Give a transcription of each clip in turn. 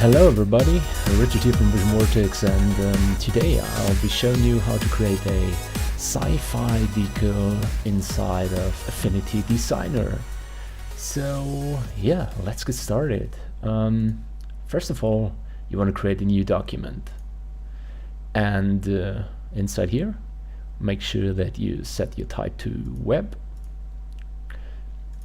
Hello everybody, Richard here from Vision Vortex, and today I'll be showing you how to create a SciFi decal inside of Affinity Designer. So yeah, let's get started. First of all, you want to create a new document, and inside here make sure that you set your type to web,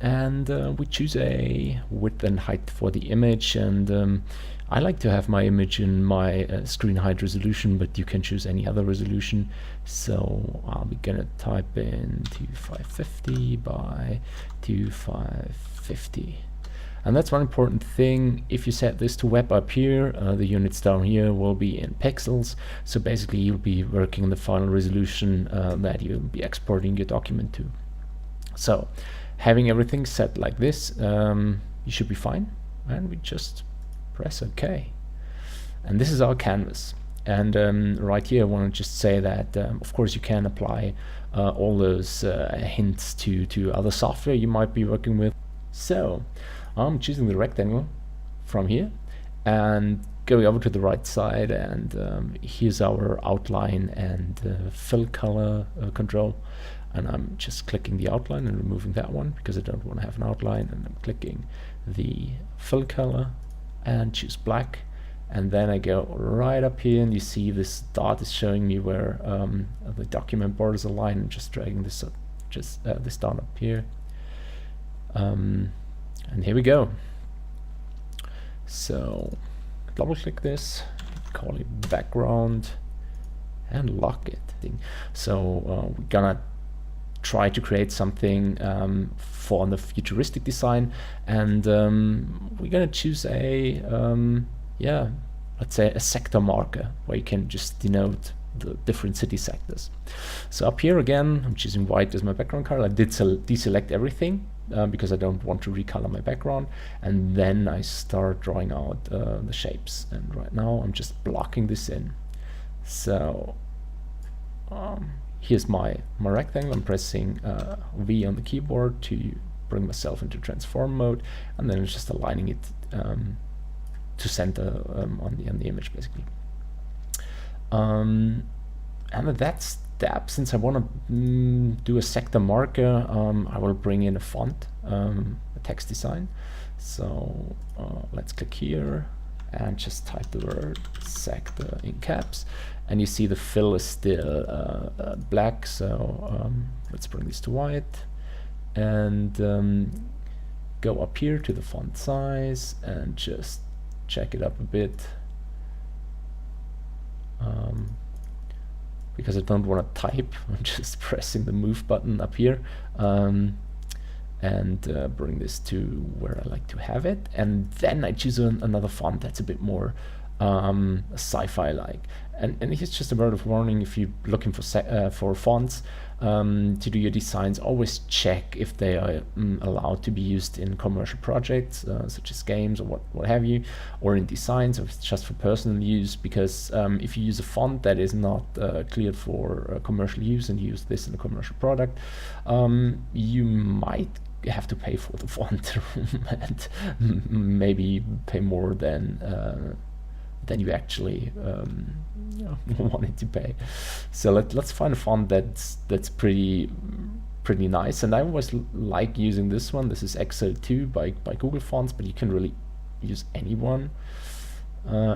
and we choose a width and height for the image, and I like to have my image in my screen height resolution, but you can choose any other resolution. So I'll be gonna type in 2550 by 2550. And that's one important thing. If you set this to web up here, the units down here will be in pixels. So basically you'll be working in the final resolution that you'll be exporting your document to. So having everything set like this, you should be fine. And we just press OK. And this is our canvas. And right here I want to just say that of course you can apply all those hints to other software you might be working with. So I'm choosing the rectangle from here and going over to the right side, and here's our outline and fill color control. And I'm just clicking the outline and removing that one because I don't want to have an outline, and I'm clicking the fill color and choose black, and then I go right up here and you see this dot is showing me where the document borders align. I'm just dragging this up, this dot up here, and here we go. So double click this, call it background, and lock it. So we're gonna try to create something for the futuristic design, and we're gonna choose a yeah, let's say a sector marker where you can just denote the different city sectors. So up here again, I'm choosing white as my background color. I did deselect everything because I don't want to recolor my background, and then I start drawing out the shapes, and right now I'm just blocking this in. So here's my rectangle. I'm pressing V on the keyboard to bring myself into transform mode, and then it's just aligning it to center on the image basically. And at that step, since I want to do a sector marker, I will bring in a font, a text design. So let's click here and just type the word sector in caps, and you see the fill is still black. So let's bring this to white, and go up here to the font size and just check it up a bit, because I don't want to type. I'm just pressing the move button up here, and bring this to where I like to have it, and then I choose another font that's a bit more sci-fi like. And here's just a word of warning: if you're looking for fonts to do your designs, always check if they are allowed to be used in commercial projects such as games or what have you, or in designs, or if it's just for personal use. Because if you use a font that is not cleared for commercial use and you use this in a commercial product, you might have to pay for the font and maybe pay more than you actually wanted to pay. So let's find a font that's pretty nice, and I always like using this one. This is XL2 by Google Fonts, but you can really use any one.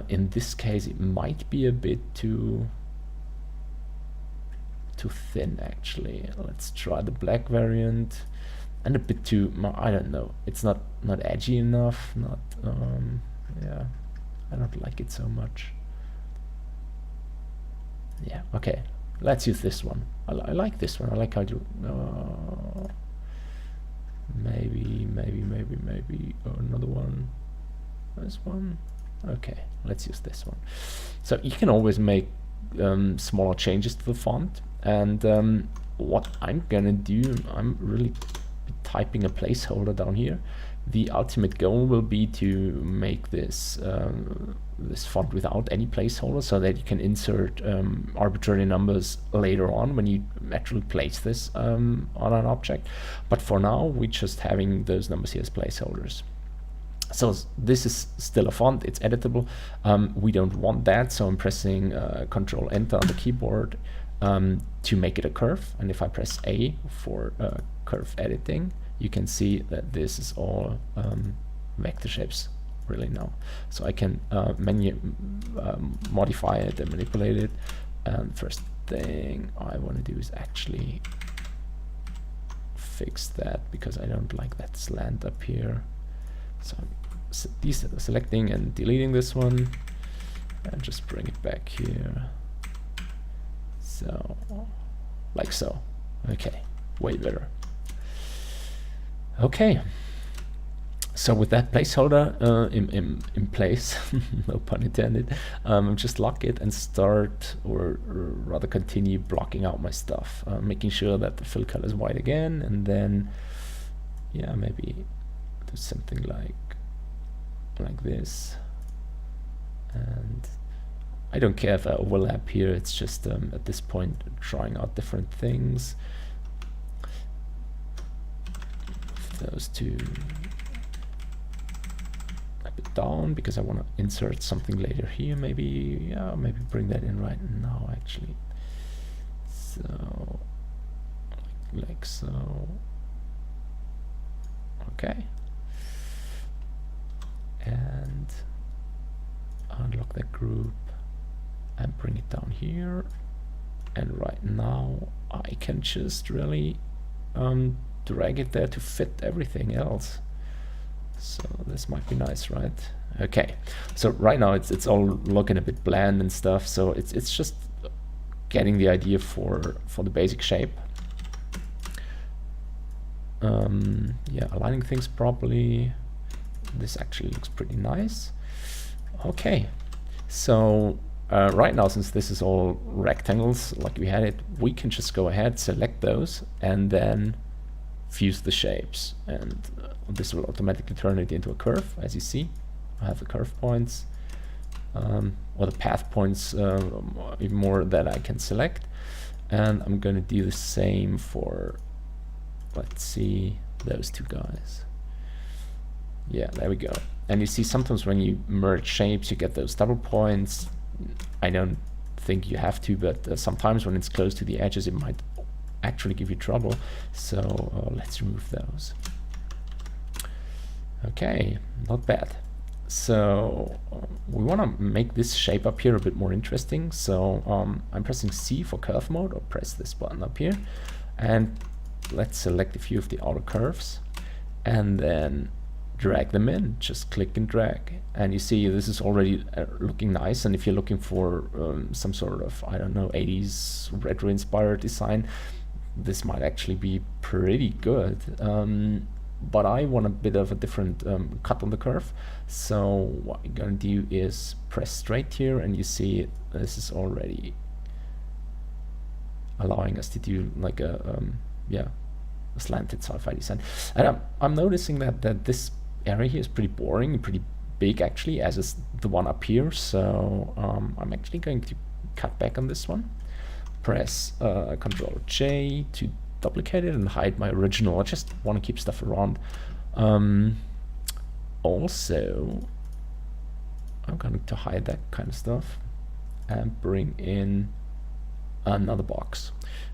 In this case, it might be a bit too thin actually. Let's try the black variant, and a bit too, I don't know, it's not edgy enough. Yeah, I don't like it so much. Yeah, okay, let's use this one. I like this one. I like how you maybe another one. This one. Okay, let's use this one. So you can always make smaller changes to the font, and what I'm gonna do, I'm really typing a placeholder down here. The ultimate goal will be to make this this font without any placeholder, so that you can insert arbitrary numbers later on when you actually place this on an object. But for now, we're just having those numbers here as placeholders. So this is still a font, it's editable. We don't want that, so I'm pressing Control Enter on the keyboard to make it a curve. And if I press A for curve editing, you can see that this is all vector shapes really now. So I can modify it and manipulate it. And first thing I want to do is actually fix that, because I don't like that slant up here. So I'm selecting and deleting this one and just bring it back here. So, like so. Okay, way better. Okay. So with that placeholder in place, no pun intended, just lock it and start, or rather continue blocking out my stuff, making sure that the fill color is white again, and then, yeah, maybe do something like this. And I don't care if I overlap here, it's just at this point trying out different things. Those two a bit down, because I want to insert something later here. Maybe, yeah, maybe bring that in right now actually. So like so. Okay. And unlock that group and bring it down here. And right now I can just really drag it there to fit everything else. So this might be nice, right? Okay, so right now it's all looking a bit bland and stuff, so it's just getting the idea for the basic shape. Yeah, aligning things properly. This actually looks pretty nice. Okay, so right now, since this is all rectangles like we had it, we can just go ahead, select those, and then fuse the shapes, and this will automatically turn it into a curve. As you see, I have the curve points, or the path points, even more, that I can select. And I'm going to do the same for, let's see, those two guys. Yeah, there we go. And you see, sometimes when you merge shapes, you get those double points. I don't think you have to, but sometimes when it's close to the edges, it might actually give you trouble. So let's remove those. Okay, not bad. So we want to make this shape up here a bit more interesting. So I'm pressing C for curve mode, or press this button up here, and let's select a few of the outer curves and then drag them in. Just click and drag, and you see this is already looking nice. And if you're looking for some sort of, I don't know, 80s retro inspired design, this might actually be pretty good. But I want a bit of a different cut on the curve. So what we're gonna do is press straight here, and you see this is already allowing us to do like a yeah, a slanted sci-fi design. And I'm noticing that this area here is pretty boring, pretty big actually, as is the one up here. So I'm actually going to cut back on this one. Press Control J to duplicate it and hide my original. I just want to keep stuff around. Also, I'm going to hide that kind of stuff and bring in another box.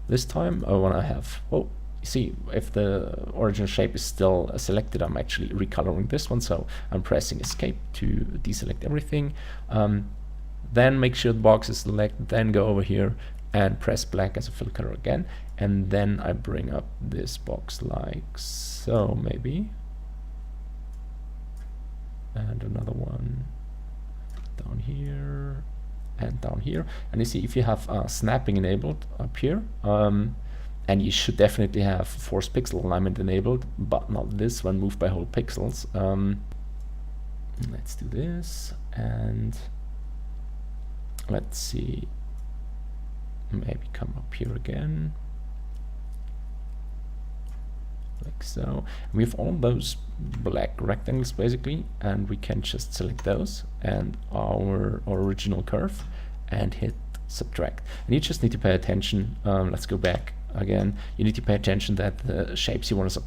This time I want to have, oh, you see, if the original shape is still selected, I'm actually recoloring this one. So I'm pressing Escape to deselect everything. Then make sure the box is selected, then go over here and press black as a fill color again, and then I bring up this box like so, maybe, and another one down here and down here. And you see, if you have snapping enabled up here, and you should definitely have force pixel alignment enabled, but not this one, move by whole pixels. Let's do this, and let's see, maybe come up here again, like so. We have all those black rectangles basically, and we can just select those and our original curve and hit subtract. And you just need to pay attention, let's go back again, you need to pay attention that the shapes you want to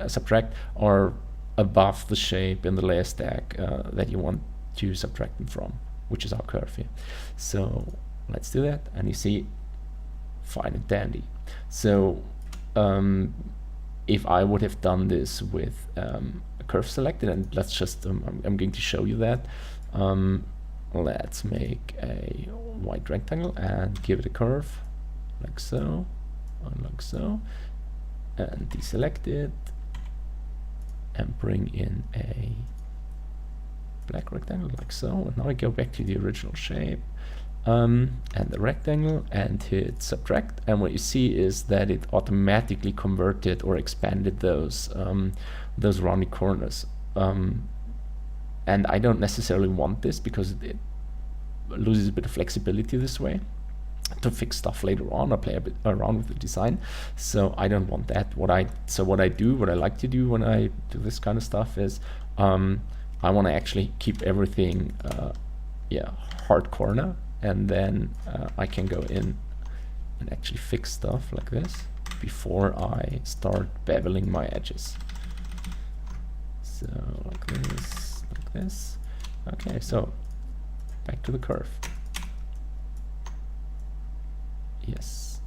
subtract are above the shape in the layer stack that you want to subtract them from, which is our curve here. So let's do that, and you see, fine and dandy. So if I would have done this with a curve selected, and let's just, I'm going to show you that. Let's make a white rectangle and give it a curve, like so, and like so, and deselect it, and bring in a black rectangle, like so. And now I go back to the original shape, and the rectangle, and hit subtract, and what you see is that it automatically converted or expanded those rounded corners. And I don't necessarily want this, because it loses a bit of flexibility this way to fix stuff later on or play a bit around with the design. So I don't want that. What I like to do when I do this kind of stuff is I want to actually keep everything hard corner, and then I can go in and actually fix stuff like this before I start beveling my edges. So like this, like this. Okay, so back to the curve. Yes,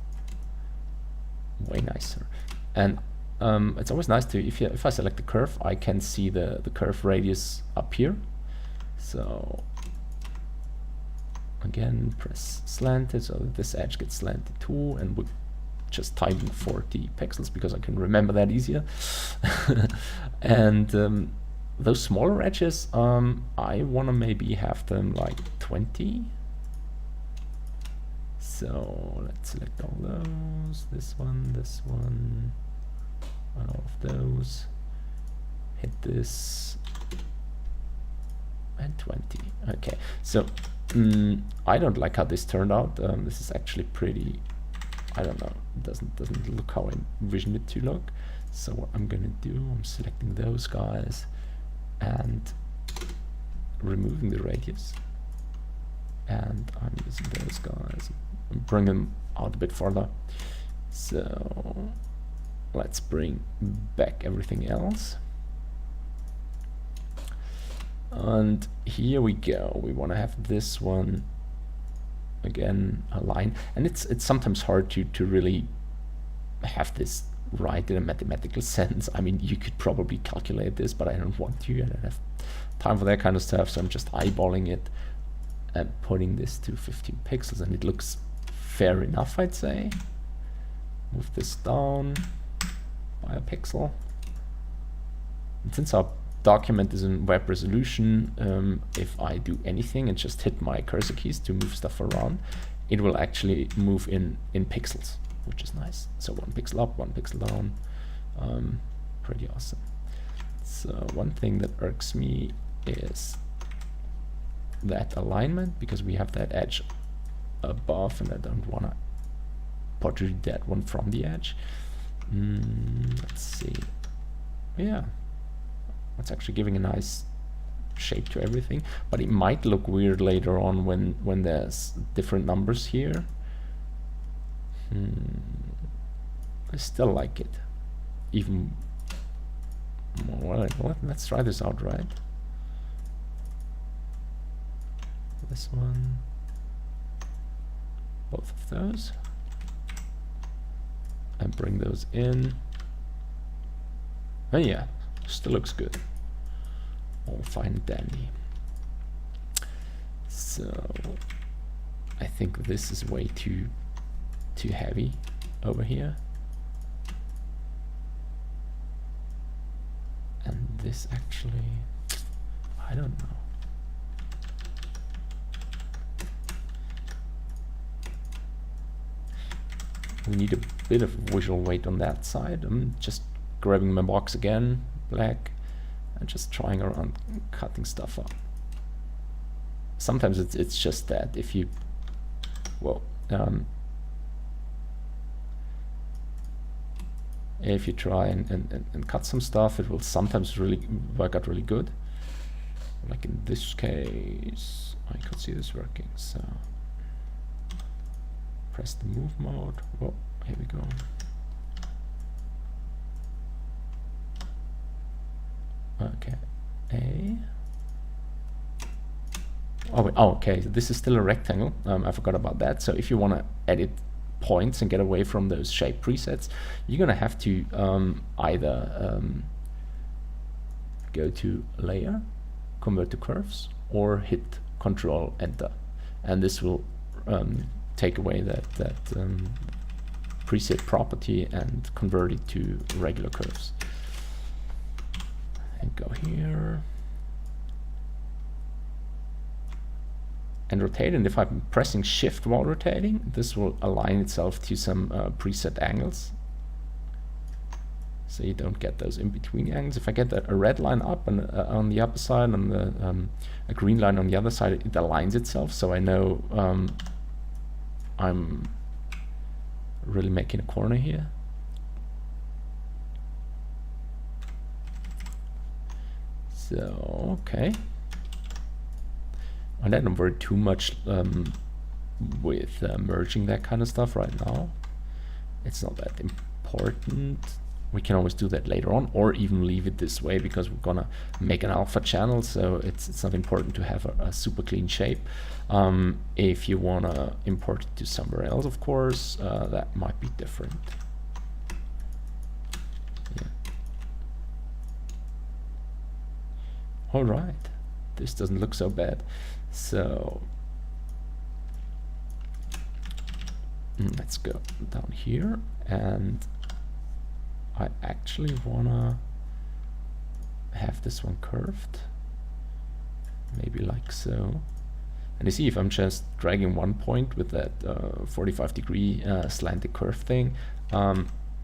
way nicer. And it's always nice to, if I select the curve, I can see the curve radius up here. So again, press slanted so that this edge gets slanted too, and we're just typing 40 pixels because I can remember that easier. And those smaller edges, I want to maybe have them like 20. So let's select all those, this one, and all of those. Hit this, and 20. Okay, so I don't like how this turned out. This is actually pretty, I don't know, it doesn't look how I envisioned it to look. So what I'm gonna do, I'm selecting those guys and removing the radius, and I'm using those guys and bring them out a bit further. So let's bring back everything else. And here we go. We want to have this one again align, and it's sometimes hard to really have this right in a mathematical sense. I mean, you could probably calculate this, but I don't want to. I don't have time for that kind of stuff, so I'm just eyeballing it and putting this to 15 pixels, and it looks fair enough, I'd say. Move this down by a pixel. And since our document is in web resolution, if I do anything and just hit my cursor keys to move stuff around, it will actually move in pixels, which is nice. So 1 pixel up, 1 pixel down, pretty awesome. So one thing that irks me is that alignment, because we have that edge above and I don't want to protrude that one from the edge. Let's see. Yeah, it's actually giving a nice shape to everything, but it might look weird later on when there's different numbers here. I still like it even more. Well, let's try this out, right? This one, both of those, and bring those in. Oh yeah, still looks good. All fine and dandy. So I think this is way too heavy over here, and this actually, I don't know. We need a bit of visual weight on that side. I'm just grabbing my box again, black, and just trying around cutting stuff up. Sometimes it's just that if you, well, if you try and cut some stuff, it will sometimes really work out really good. Like in this case, I could see this working, so press the move mode. Well, here we go. Okay. Oh, wait, oh, okay, this is still a rectangle. I forgot about that. So if you want to edit points and get away from those shape presets, you're gonna have to either go to layer, convert to curves, or hit Control Enter, and this will take away that preset property and convert it to regular curves. And go here and rotate, and if I'm pressing shift while rotating, this will align itself to some preset angles, so you don't get those in-between angles. If I get a red line up and on the upper side and a green line on the other side, it aligns itself, so I know I'm really making a corner here. So, okay. I don't worry too much with merging that kind of stuff right now. It's not that important. We can always do that later on, or even leave it this way, because we're gonna make an alpha channel, so it's not important to have a super clean shape. If you wanna import it to somewhere else, of course, that might be different. Yeah. All right, this doesn't look so bad. So let's go down here, and I actually wanna have this one curved, maybe like so. And you see, if I'm just dragging one point with that 45-degree slanted curve thing,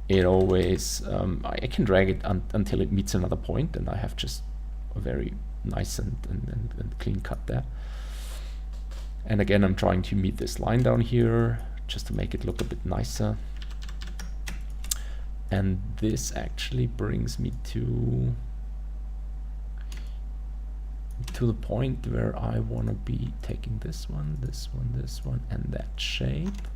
it always I can drag it until it meets another point, and I have just a very nice and clean cut there. And again, I'm trying to meet this line down here just to make it look a bit nicer. And this actually brings me to the point where I want to be taking this one, this one, this one, and that shape.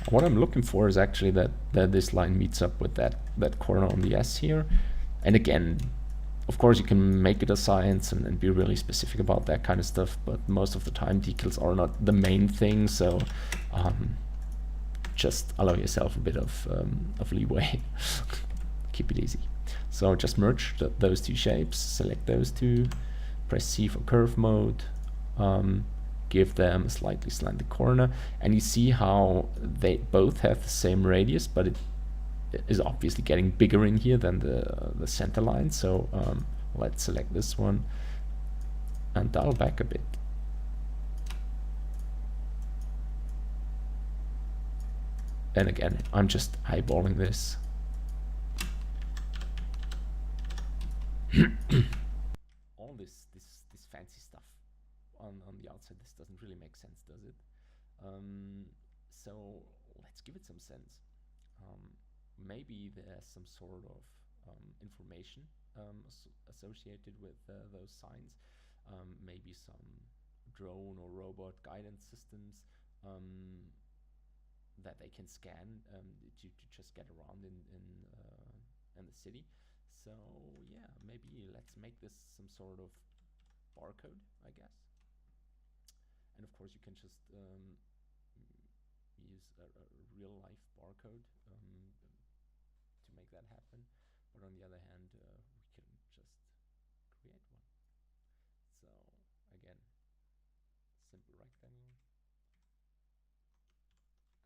What I'm looking for is actually that this line meets up with that corner on the S here. And again, of course, you can make it a science and be really specific about that kind of stuff, but most of the time decals are not the main thing, so just allow yourself a bit of leeway. Keep it easy. So just merge those two shapes, select those two, press C for curve mode, give them a slightly slanted corner, and you see how they both have the same radius, but it is obviously getting bigger in here than the center line. So let's select this one and dial back a bit. And again, I'm just eyeballing this. All this fancy stuff on the outside, this doesn't really make sense, does it? So let's give it some sense. Maybe there's some sort of information associated with those signs. Maybe some drone or robot guidance systems that they can scan to just get around in the city. So yeah, maybe let's make this some sort of barcode, I guess. And of course, you can just use a real life barcode to make that happen. But on the other hand, we can just create one. So again, simple rectangle,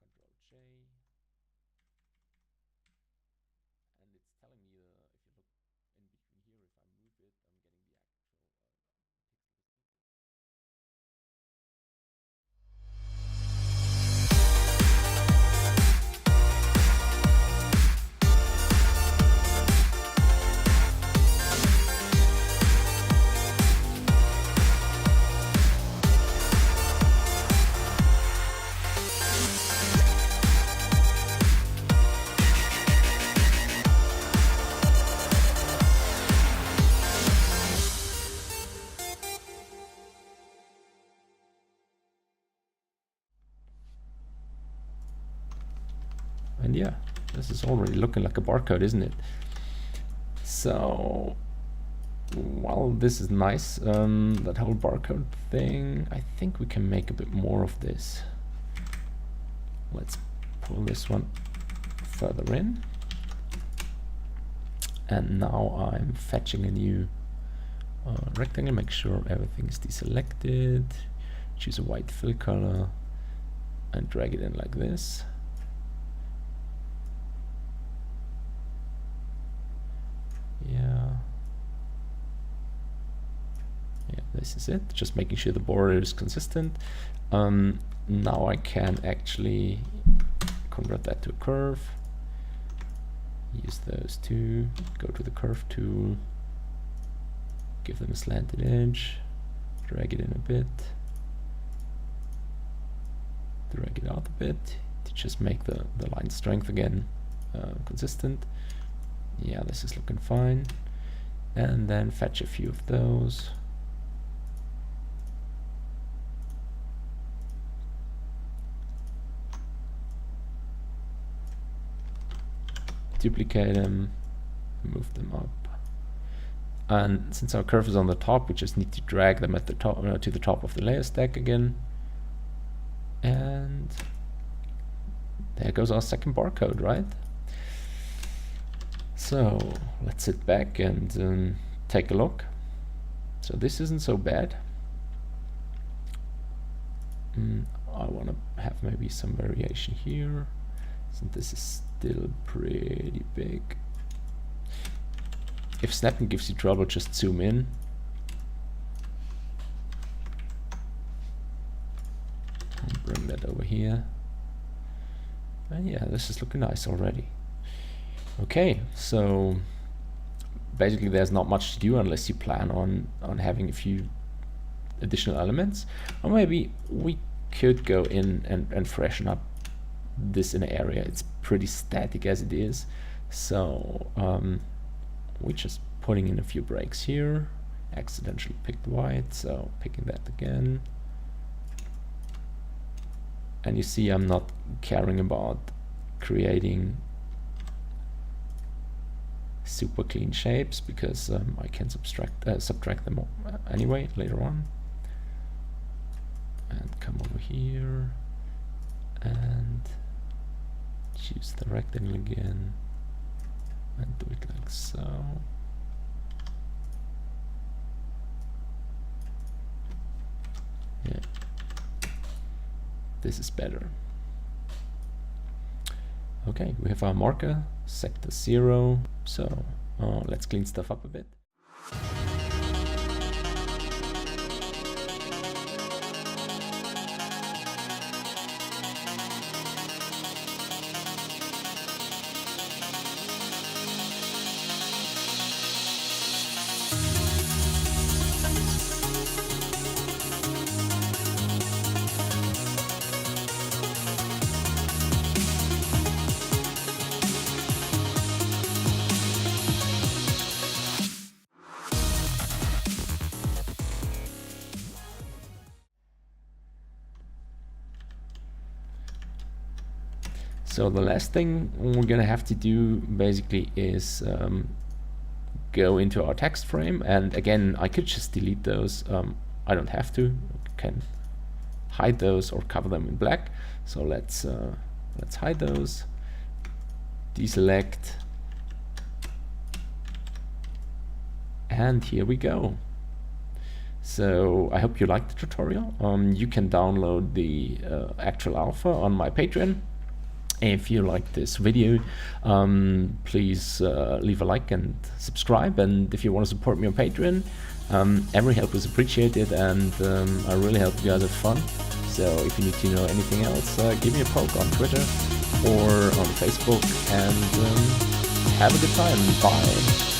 Control J, and it's telling me if you look in between here, if I move it, I'm getting the actual And yeah, this is already looking like a barcode, isn't it? So, well, this is nice, that whole barcode thing. I think we can make a bit more of this. Let's pull this one further in. And now I'm fetching a new rectangle, make sure everything is deselected, choose a white fill color and drag it in like this. Yeah, this is it, just making sure the border is consistent. Now I can actually convert that to a curve. Use those two, go to the curve tool, give them a slanted edge, drag it in a bit, drag it out a bit to just make the line strength again consistent. Yeah, this is looking fine. And then fetch a few of those. Duplicate them, move them up, and since our curve is on the top, we just need to drag them at the top to the top of the layer stack again, and there goes our second barcode, right? So let's sit back and take a look. So this isn't so bad. I want to have maybe some variation here, since this is still pretty big. If snapping gives you trouble, just zoom in. And bring that over here. And yeah, this is looking nice already. Okay, so basically there's not much to do unless you plan on having a few additional elements. Or maybe we could go in and freshen up this in an area. It's pretty static as it is, so we're just putting in a few breaks here. Accidentally picked white, so picking that again. And you see I'm not caring about creating super clean shapes because I can subtract them anyway later on. And come over here and choose the rectangle again and do it like so. Yeah, this is better. Okay, we have our marker set to 0, so let's clean stuff up a bit. So the last thing we're gonna have to do basically is go into our text frame, and again I could just delete those. I don't have to. I can hide those or cover them in black. So let's hide those, deselect, and here we go. So I hope you liked the tutorial. You can download the actual alpha on my Patreon. If you like this video, please leave a like and subscribe, and if you want to support me on Patreon, every help is appreciated, and I really hope you guys have fun. So if you need to know anything else, give me a poke on Twitter or on Facebook, and have a good time. Bye.